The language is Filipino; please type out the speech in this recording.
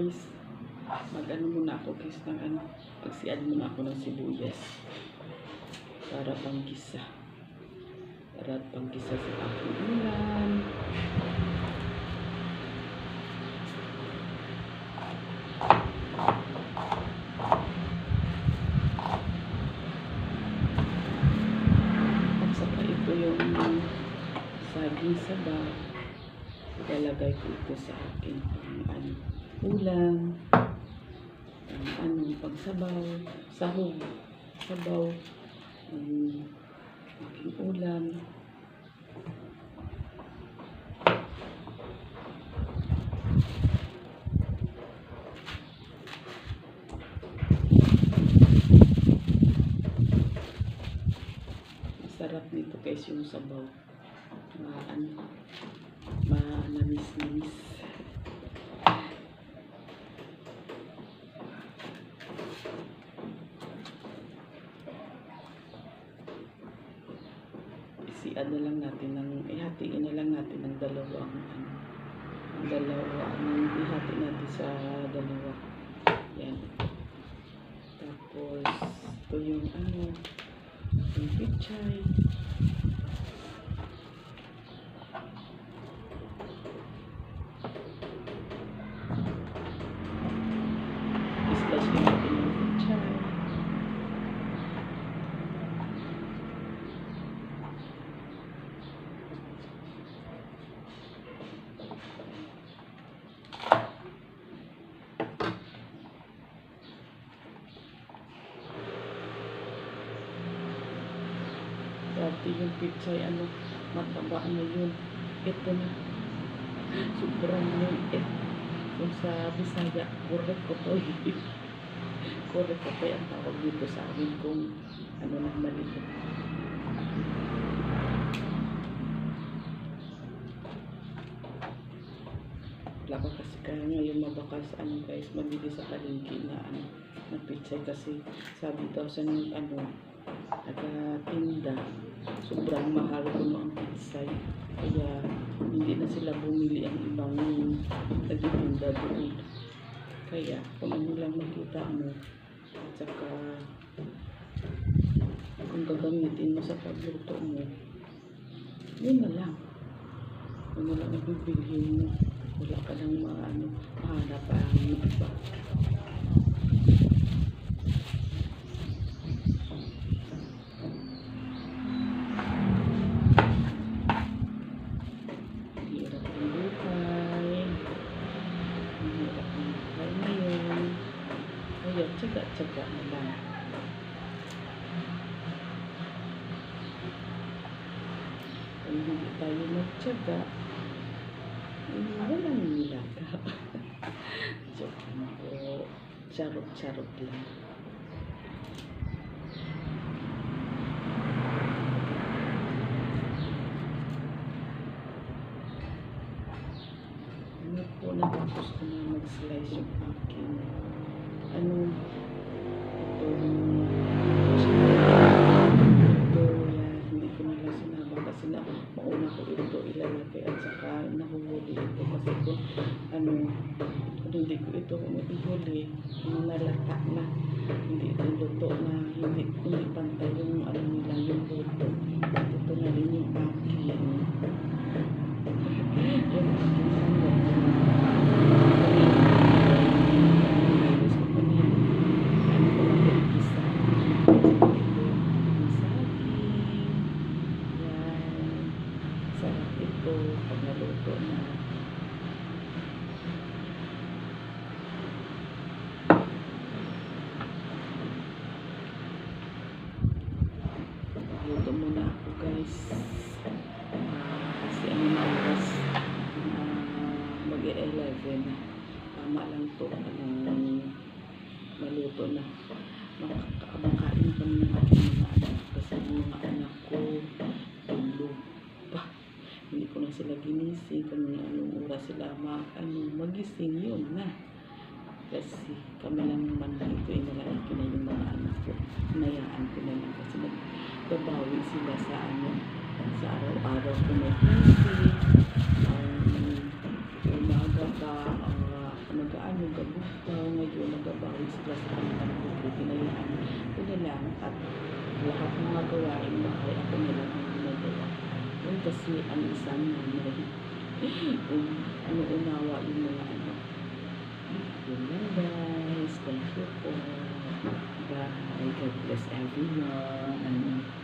guys, mag-ano muna ako guys ng ano, magsiad muna ako ng sibuyas para panggisa sa aking ulam. At saka ito yung saging sabaw, ilalagay ko ito sa akin ulam, pagsabaw, sahog, sabaw, aking ulam. Masarap nito guys yung sabaw, manamis-namis. Ihatiin na lang natin ng dalawang ihati natin sa dalawa. Yan. Tapos ito yung yung pichay. I-slice din natin yung pichay. Dati yung pichay, mataba na yun. Ito na. Sobrang liit. Kung sa Bisaya, korek ko to. Korek ko to ang tawag dito sa amin kung na maliit. Wala kasi kaya ngayon mabakas guys, magbili sa palengke na pichay kasi sabi daw sa nagtinda, sobrang mahal kuno ang pichay. Kaya hindi na sila bumili ang ibang nagtitinda doon. Kaya kung ano lang makita mo, at saka kung gagamitin mo sa pagluto mo, yun na lang. Yun na lang ibibilhin mo. Wala ka ng mahanap ang iba. Hirap ang buhay. Hirap ang buhay ngayon. Kaya tsaga-tsaga na lang. Kung hindi tayo magtsaga, walang nilaga. Joke lang po. Charot-charot lang. Natapos ko na mag-slice yung aking hindi ko nila sinabang kasi mauna ko ito ilalagay at saka nahuhuli ito kasi kung hindi ko ito ihuli, nalata na, hindi ito luto na, hindi pantay yung nila yung luto. Ito na rin yung aking sarap ito pag naluto na. Luto muna ako guys, kasi na oras, mag-11 tama lang to, maluto na. Makakain kami ng aking mga anak kasi yung mga anak ko tulog pa. Hindi ko na sila ginising kung anong oras sila magising, yun na. Kasi kami lang naman dito, inalalaki na yung mga anak ko. Hinayaan ko na lang kasi nagbabawi sila sa araw-araw ko may kasi umaga ka, mag-gabi rin sila sa kanilang buhay. Pinayaan ko na lang at lahat ng mga gawain bahay ako na lang ang ginagawa. Yun kasi ang isang nanay. Ano unawa yung mga anak. Yun lang guys. Thank you po. Bye. God bless everyone.